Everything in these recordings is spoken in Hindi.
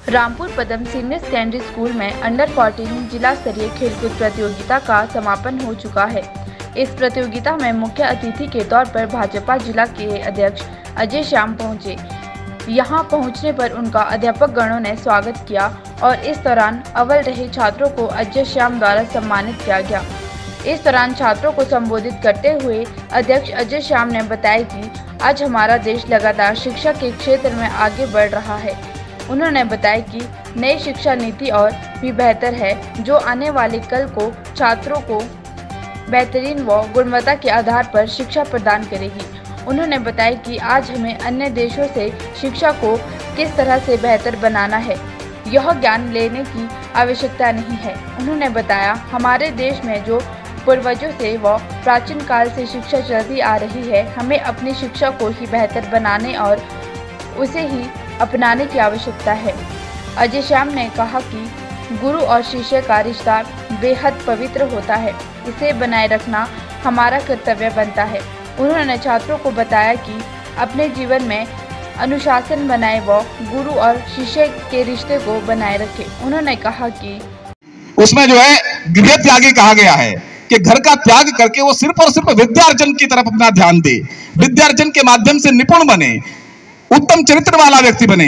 रामपुर पदम सीनियर सेकेंडरी स्कूल में अंडर 14 जिला स्तरीय खेलकूद प्रतियोगिता का समापन हो चुका है। इस प्रतियोगिता में मुख्य अतिथि के तौर पर भाजपा जिला के अध्यक्ष अजय श्याम पहुंचे। यहां पहुंचने पर उनका अध्यापक गणों ने स्वागत किया और इस दौरान अव्वल रहे छात्रों को अजय श्याम द्वारा सम्मानित किया गया। इस दौरान छात्रों को संबोधित करते हुए अध्यक्ष अजय श्याम ने बताया कि आज हमारा देश लगातार शिक्षा के क्षेत्र में आगे बढ़ रहा है। उन्होंने बताया कि नई शिक्षा नीति और भी बेहतर है, जो आने वाले कल को छात्रों को बेहतरीन व गुणवत्ता के आधार पर शिक्षा प्रदान करेगी। उन्होंने बताया कि आज हमें अन्य देशों से शिक्षा को किस तरह से बेहतर बनाना है, यह ज्ञान लेने की आवश्यकता नहीं है। उन्होंने बताया, हमारे देश में जो पूर्वजों से व प्राचीन काल से शिक्षा चलती आ रही है, हमें अपनी शिक्षा को ही बेहतर बनाने और उसे ही अपनाने की आवश्यकता है। अजय श्याम ने कहा कि गुरु और शिष्य का रिश्ता बेहद पवित्र होता है, इसे बनाए रखना हमारा कर्तव्य बनता है। उन्होंने छात्रों को बताया कि अपने जीवन में अनुशासन बनाए व गुरु और शिष्य के रिश्ते को बनाए रखें। उन्होंने कहा कि उसमें जो है गृह त्यागी कहा गया है कि घर का त्याग करके वो सिर्फ और सिर्फ विद्यार्जन की तरफ अपना ध्यान दे, विद्यार्जन के माध्यम से निपुण बने, उत्तम चरित्र वाला व्यक्ति बने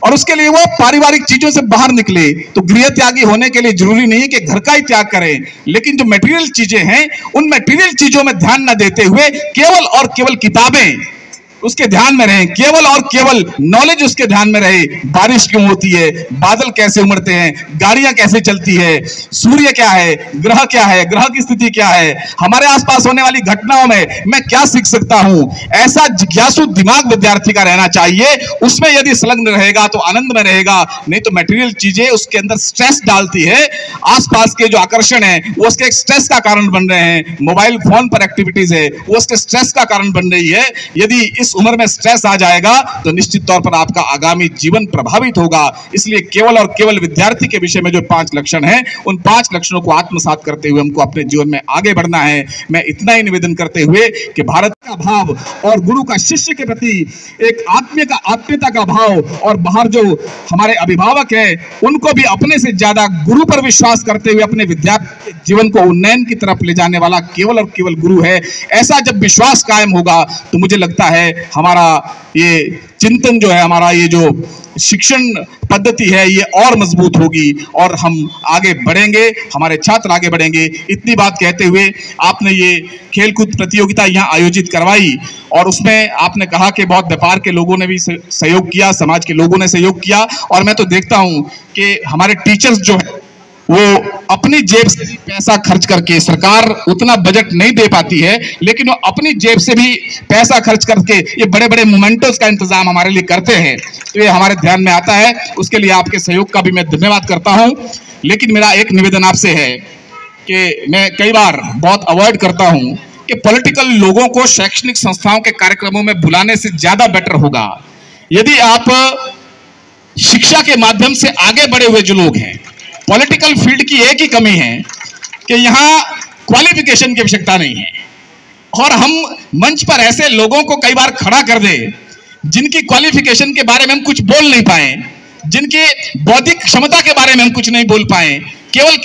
और उसके लिए वो पारिवारिक चीजों से बाहर निकले। तो गृह त्यागी होने के लिए जरूरी नहीं कि घर का ही त्याग करें, लेकिन जो मटेरियल चीजें हैं उन मटेरियल चीजों में ध्यान न देते हुए केवल और केवल किताबें उसके ध्यान में रहें, केवल और केवल नॉलेज उसके ध्यान में रहे। बारिश क्यों होती है, बादल कैसे उमड़ते हैं, गाड़ियां कैसे चलती है, सूर्य क्या है, ग्रह क्या है, ग्रह की स्थिति क्या है, हमारे आसपास होने वाली घटनाओं में मैं क्या सीख सकता हूं, ऐसा जिज्ञासु दिमाग विद्यार्थी का रहना चाहिए। उसमें यदि संलग्न रहेगा तो आनंद में रहेगा, नहीं तो मटेरियल चीजें उसके अंदर स्ट्रेस डालती है। आसपास के जो आकर्षण है वो उसके एक स्ट्रेस का कारण बन रहे हैं। मोबाइल फोन पर एक्टिविटीज है वो उसके स्ट्रेस का कारण बन रही है। यदि इस उम्र में स्ट्रेस आ जाएगा तो निश्चित तौर पर आपका आगामी जीवन प्रभावित होगा। इसलिए केवल और केवल विद्यार्थी के विषय में जो 5 लक्षण हैं, उन 5 लक्षणों को आत्मसात करते हुए हमको अपने जीवन में आगे बढ़ना है। मैं इतना ही निवेदन करते हुए कि भारत का भाव और गुरु का शिष्य के प्रति एक आत्मीयता का भाव और बाहर जो हमारे अभिभावक हैं उनको भी अपने से ज्यादा गुरु पर विश्वास करते हुए अपने विद्यार्थी जीवन को उन्नयन की तरफ ले जाने वाला केवल और केवल गुरु है। ऐसा जब विश्वास कायम होगा तो मुझे लगता है हमारा ये चिंतन जो है, हमारा ये जो शिक्षण पद्धति है ये और मजबूत होगी और हम आगे बढ़ेंगे, हमारे छात्र आगे बढ़ेंगे। इतनी बात कहते हुए आपने ये खेलकूद प्रतियोगिता यहाँ आयोजित करवाई और उसमें आपने कहा कि बहुत व्यापार के लोगों ने भी सहयोग किया, समाज के लोगों ने सहयोग किया और मैं तो देखता हूँ कि हमारे टीचर्स जो है वो अपनी जेब से भी पैसा खर्च करके, सरकार उतना बजट नहीं दे पाती है लेकिन वो अपनी जेब से भी पैसा खर्च करके ये बड़े बड़े मोमेंटोस का इंतजाम हमारे लिए करते हैं। तो ये हमारे ध्यान में आता है, उसके लिए आपके सहयोग का भी मैं धन्यवाद करता हूं। लेकिन मेरा एक निवेदन आपसे है कि मैं कई बार बहुत अवॉइड करता हूं कि पॉलिटिकल लोगों को शैक्षणिक संस्थाओं के कार्यक्रमों में बुलाने से ज्यादा बेटर होगा यदि आप शिक्षा के माध्यम से आगे बढ़े हुए जो लोग हैं। पॉलिटिकल फील्ड की एक ही कमी है कि यहाँ क्वालिफिकेशन की आवश्यकता नहीं है और हम मंच पर ऐसे लोगों को कई बार खड़ा कर दे जिनकी क्वालिफिकेशन के बारे में हम कुछ बोल नहीं पाए, जिनके बौद्धिक क्षमता के बारे में हम कुछ नहीं बोल पाए, केवल